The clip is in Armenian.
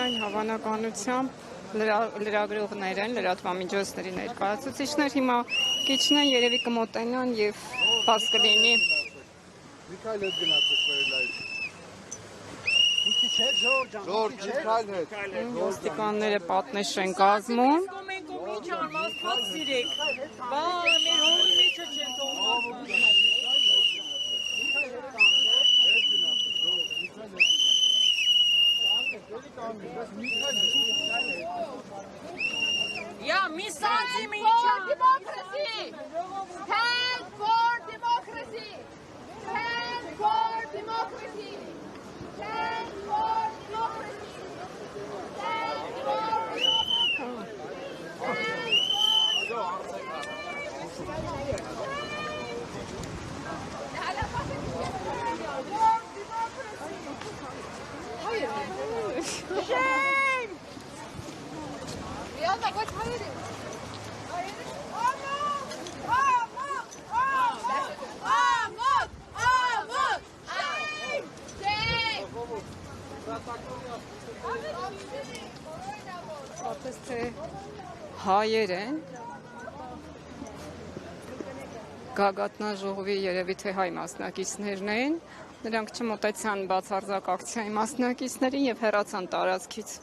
Միայն հավանականությամբ լրագրողներ են, լրատվամիջոցների ներկայացուցիչներ հիմա քիչն են, երևի կմոտենան եւ բաց կլինի։ Միքայել հետ գնացեք վերելայից։ Ժորժ, Միքայել հետ։ Ոստիկանները պատնեշ են կազմում։ Ինչ արմաստված սիրեք, բա մեր հողի մեջը չեն տոնված։ Ja, mi sazi mi democracy! Stand for democracy! Stand for democracy! Stand for democracy! Stand for Shame! Yalla koç hayır. Պատես թե հայեր են, գագաթնաժողովի երևի թե հայ մասնակիցներն են, նրանք չմոտեցան բացարձակ ակցիայի մասնակիցներին եւ հեռացան տարածքից։